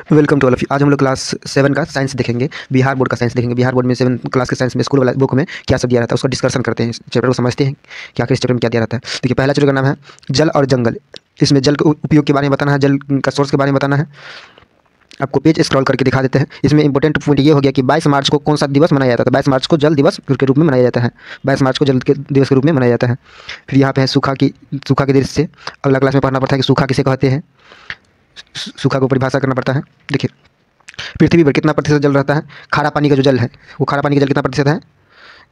Welcome to all of you. आज हम लोग क्लास 7 का साइंस देखेंगे, बिहार बोर्ड का साइंस देखेंगे। बिहार बोर्ड में 7 क्लास के साइंस में स्कूल वाला बुक में क्या सब दिया रहता है उसका डिस्कशन करते हैं। इस चैप्टर को समझते हैं कि आखिर इस चैप्टर में क्या दिया रहता है। देखिए, पहला चैप्टर का नाम है जल और जंगल। इसमें जल के उपयोग के बारे में बताना है, जल का सोर्स के बारे में बताना है। आपको पेज स्क्रॉल करके दिखा देते हैं। इसमें इंपॉर्टेंट पॉइंट ये हो गया कि 22 मार्च को कौन सा दिवस मनाया जाता है। 22 मार्च को जल दिवस के रूप में मनाया जाता है। 22 मार्च को जल के दिवस के रूप में मनाया जाता है। फिर यहाँ पे है सूखा के दृश्य से अगला क्लास में पढ़ना पड़ता है कि सूखा किसे कहते हैं, सूखा को परिभाषा करना पड़ता है। देखिए, पृथ्वी पर कितना प्रतिशत जल रहता है। खारा पानी का जो जल है, वो खारा पानी का जल कितना प्रतिशत है,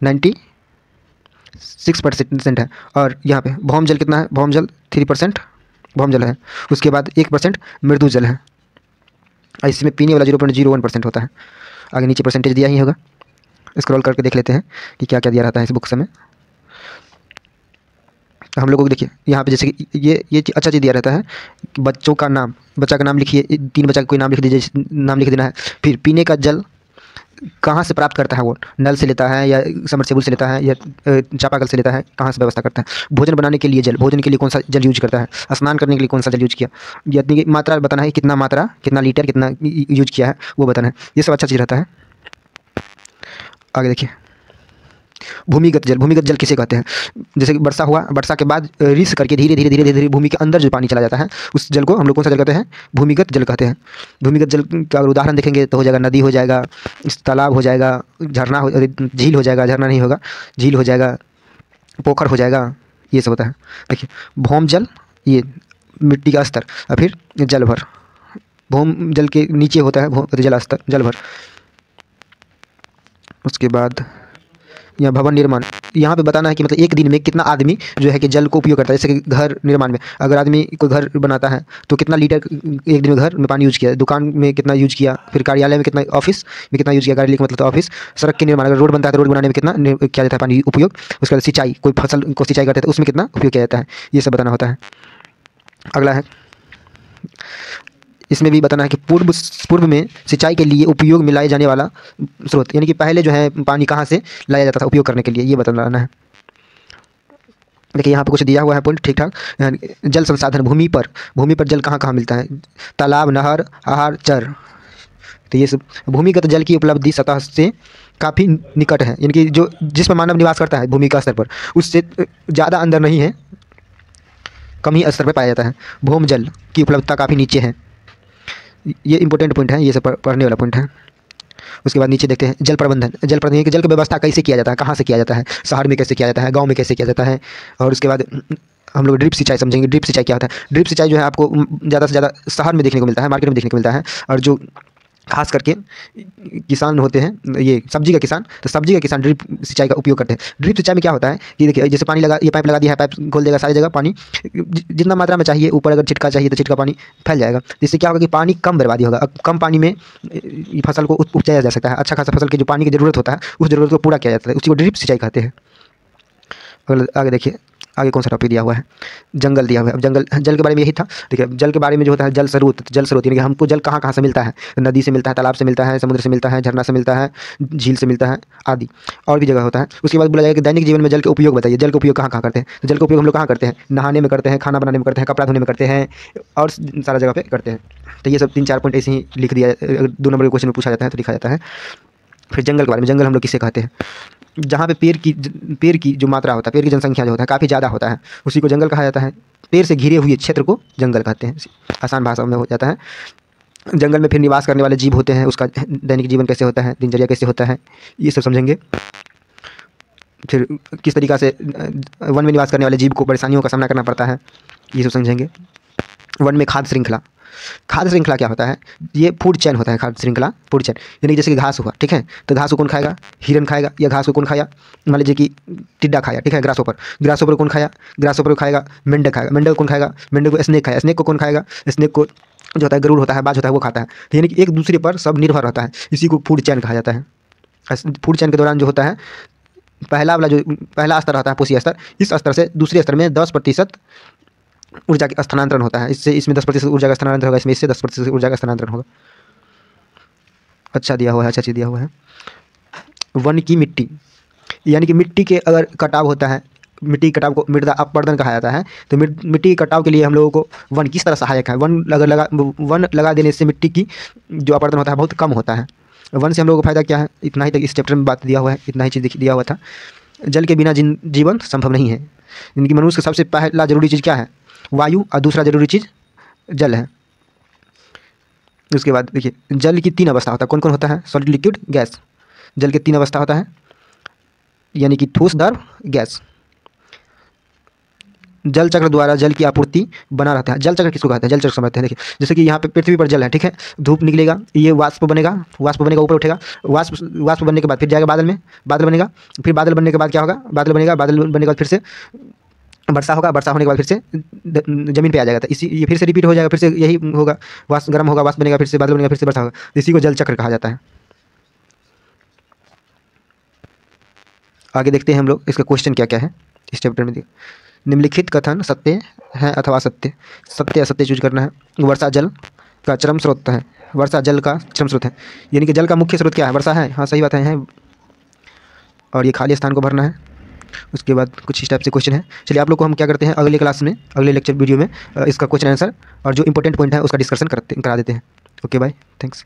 96% है। और यहाँ पे भौम जल कितना है, भौम जल 3% भौम जल है। उसके बाद 1% मृदु जल है। और इसमें पीने वाला 0.01% होता है। आगे नीचे परसेंटेज दिया ही होगा, स्क्रॉल करके देख लेते हैं कि क्या क्या दिया रहता है इस बुक में। हम लोगों को देखिए यहाँ पे जैसे कि ये अच्छा चीज़ दिया रहता है। बच्चों का नाम, बच्चा का नाम लिखिए, 3 बच्चा का कोई नाम लिख दीजिए, नाम लिख देना है। फिर पीने का जल कहाँ से प्राप्त करता है, वो नल से लेता है या समरसेबुल से लेता है या चापाकल से लेता है, कहाँ से व्यवस्था करता है। भोजन बनाने के लिए जल, भोजन के लिए कौन सा जल यूज करता है। स्नान करने के लिए कौन सा जल यूज किया, यानी कि मात्रा बताना है, कितना मात्रा, कितना लीटर, कितना यूज किया है वो बताना है। ये सब अच्छा चीज़ रहता है। आगे देखिए, भूमिगत जल। भूमिगत जल किसे कहते हैं, जैसे कि वर्षा हुआ, वर्षा के बाद रिस करके धीरे धीरे धीरे धीरे भूमि के अंदर जो पानी चला जाता है, उस जल को हम लोग कौन सा जल कहते हैं, भूमिगत जल कहते हैं। भूमिगत जल का अगर उदाहरण देखेंगे तो हो जाएगा नदी, हो जाएगा तालाब, हो जाएगा झरना, झील हो जाएगा, झरना नहीं होगा, झील हो जाएगा, पोखर हो जाएगा, ये सब होता है। देखिए, भौम जल ये मिट्टी का स्तर, और फिर जल भर, भौम जल के नीचे होता है जल स्तर, जल भर। उसके बाद या भवन निर्माण, यहाँ पे बताना है कि मतलब एक दिन में कितना आदमी जो है कि जल को उपयोग करता है। जैसे कि घर निर्माण में अगर आदमी कोई घर बनाता है तो कितना लीटर एक दिन में घर में पानी यूज किया, दुकान में कितना यूज किया, फिर कार्यालय में कितना, ऑफिस में कितना यूज किया, कार्यालय का मतलब तो ऑफिस। सड़क के निर्माण, अगर रोड बनता है तो रोड बनाने में कितना किया जाता है पानी उपयोग। उसके बाद सिंचाई, कोई फसल को सिंचाई करते हैं तो उसमें कितना उपयोग किया जाता है, ये सब बताना होता है। अगला है, इसमें भी बताना है कि पूर्व में सिंचाई के लिए उपयोग में लाए जाने वाला स्रोत, यानी कि पहले जो है पानी कहाँ से लाया जाता था उपयोग करने के लिए, ये बताना है। देखिए, यहाँ पे कुछ दिया हुआ है पॉइंट ठीक ठाक। जल संसाधन, भूमि पर जल कहाँ कहाँ मिलता है, तालाब, नहर, आहार, चर। तो ये सब भूमिगत जल की उपलब्धि सतह से काफ़ी निकट है, यानी कि जो जिस पर मानव निवास करता है भूमि का स्तर पर, उससे ज़्यादा अंदर नहीं है, कम ही स्तर पर पाया जाता है। भौम जल की उपलब्धता काफ़ी नीचे है। ये इंपॉर्टेंट पॉइंट है, ये सब पढ़ने वाला पॉइंट है। उसके बाद नीचे देखते हैं जल प्रबंधन। जल प्रबंधन की जल की व्यवस्था कैसे किया जाता है, कहाँ से किया जाता है, शहर में कैसे किया जाता है, गांव में कैसे किया जाता है। और उसके बाद हम लोग ड्रिप सिंचाई समझेंगे। ड्रिप सिंचाई क्या होता है। ड्रिप सिंचाई जो है आपको ज़्यादा से ज़्यादा शहर में देखने को मिलता है, मार्केट में देखने को मिलता है। और जो खास करके किसान होते हैं, ये सब्जी का किसान, तो सब्जी का किसान ड्रिप सिंचाई का उपयोग करते हैं। ड्रिप सिंचाई में क्या होता है कि देखिए, जैसे पानी लगा, ये पाइप लगा दिया है, पाइप खोल देगा, सारी जगह पानी जितना मात्रा में चाहिए, ऊपर अगर छिटका चाहिए तो छिटका पानी फैल जाएगा। जिससे क्या होगा कि पानी कम बर्बादी होगा। अब कम पानी में फसल को उपजाया जा सकता है। अच्छा खासा फसल की जो पानी की ज़रूरत होता है उस ज़रूरत को पूरा किया जाता है, उसी को ड्रिप सिंचाई कहते हैं। आगे देखिए, आगे कौन सा टॉपिक दिया हुआ है, जंगल दिया हुआ है। अब जल के बारे में यही था। देखिए, जल के बारे में जो होता है जल स्रोत यानी कि हमको जल कहाँ कहाँ से मिलता है, नदी से मिलता है, तालाब से मिलता है, समुद्र से मिलता है, झरना से मिलता है, झील से मिलता है, आदि और भी जगह होता है। उसके बाद बोला जाएगा कि दैनिक जीवन में जल के उपयोग बताइए। जल का उपयोग कहाँ कहाँ करते हैं, तो जल का उपयोग हम लोग कहाँ करते हैं, नहाने में करते हैं, खाना बनाने में करते हैं, कपड़ा धोने में करते हैं, और सारा जगह पर करते हैं। तो ये सब 3-4 पॉइंट ऐसे ही लिख दिया, 2 नंबर के क्वेश्चन में पूछा जाता है तो लिखा जाता है। फिर जंगल के बारे में, जंगल हम लोग किसे कहते हैं, जहाँ पे पेड़ की जो मात्रा होता है, पेड़ की जनसंख्या जो होता है काफ़ी ज़्यादा होता है, उसी को जंगल कहा जाता है। पेड़ से घिरे हुए क्षेत्र को जंगल कहते हैं, आसान भाषा में हो जाता है। जंगल में फिर निवास करने वाले जीव होते हैं, उसका दैनिक जीवन कैसे होता है, दिनचर्या कैसे होता है, ये सब समझेंगे। फिर किस तरीक़ा से वन में निवास करने वाले जीव को परेशानियों का सामना करना पड़ता है, ये सब समझेंगे। वन में खाद्य श्रृंखला, खाद्य श्रृंखला क्या होता है, ये फूड चेन होता है। खाद्य श्रृंखला फूड चेन यानी कि जैसे कि घास हुआ, ठीक है, तो घास को कौन खाएगा, हिरन खाएगा, या घास को कौन खाया, मान लीजिए कि टिड्डा खाया, ठीक है, ग्रासोपर को कौन खाया, ग्रासोपर को खाएगा मेंढक खाएगा, मेंढक को कौन खाएगा, मेंढक को स्नेक खाया, स्नेक को कौन खाएगा, स्नेक को जो होता है गरुड़ होता है, बाज होता है, वो खाता है। तो यानी कि एक दूसरे पर सब निर्भर रहता है, इसी को फूड चेन कहा जाता है। फूड चेन के दौरान जो होता है, पहला स्तर होता है पोषी स्तर, इस स्तर से दूसरे स्तर में 10% ऊर्जा का स्थानांतरण होता है। इसमें 10% ऊर्जा का स्थानांतरण होगा, इसमें इससे 10% ऊर्जा का स्थानांतरण होगा। अच्छा दिया हुआ है, अच्छा चीज़ दिया हुआ है। वन की मिट्टी, यानी कि मिट्टी के अगर कटाव होता है, मिट्टी कटाव को मृदा अपवर्तन कहा जाता है। तो मिट्टी कटाव के लिए हम लोगों को वन किस तरह सहायक है? वन लगा देने से मिट्टी की जो अपवर्तन होता है बहुत कम होता है। वन से हम लोगों को फायदा क्या है? इतना ही तक इस चैप्टर में बात दिया हुआ है, इतना ही चीज़ दिया हुआ था। जल के बिना जीवन संभव नहीं है। इनकी मनुष्य का सबसे पहला जरूरी चीज़ क्या है? वायु, और दूसरा जरूरी चीज़ जल है। उसके बाद देखिए, जल की 3 अवस्था होता है। कौन कौन होता है? Solid, liquid, gas. जल के 3 अवस्था होता है, यानी कि ठोस, द्रव, गैस। जल चक्र द्वारा जल की आपूर्ति बना रहता है। जल चक्र किसको कहते हैं? जल चक्र समझते हैं। देखिए, जैसे कि यहाँ पे पृथ्वी पर जल है, ठीक है, धूप निकलेगा, ये वाष्प बनेगा, ऊपर उठेगा, वाष्प बनने के बाद फिर जाएगा बादल में, बादल बनेगा, फिर बादल बनने के बाद क्या होगा? बादल बनेगा, बादल बनने के बाद फिर से वर्षा होगा, वर्षा होने के बाद फिर से जमीन पे आ जाएगा। तो इसी ये फिर से रिपीट हो जाएगा, फिर से यही होगा, वाष्प गर्म होगा, वाष्प बनेगा, फिर से बादल बनेगा, फिर से वर्षा होगा। इसी को जल चक्र कहा जाता है। आगे देखते हैं हम लोग इसका क्वेश्चन क्या क्या है इस चैप्टर में। निम्नलिखित कथन सत्य है अथवा असत्य? सत्य असत्य चूज करना है। वर्षा जल का चरम स्रोत है। वर्षा जल का चरम स्रोत है, यानी कि जल का मुख्य स्रोत क्या है? वर्षा है। हाँ, सही बात है। और ये खाली स्थान को भरना है। उसके बाद कुछ इस टाइप से क्वेश्चन है। चलिए, आप लोग को हम क्या करते हैं, अगले क्लास में, अगले लेक्चर वीडियो में इसका क्वेश्चन आंसर और जो इंपॉर्टेंट पॉइंट है उसका डिस्कशन करा देते हैं। Okay, bye, thanks.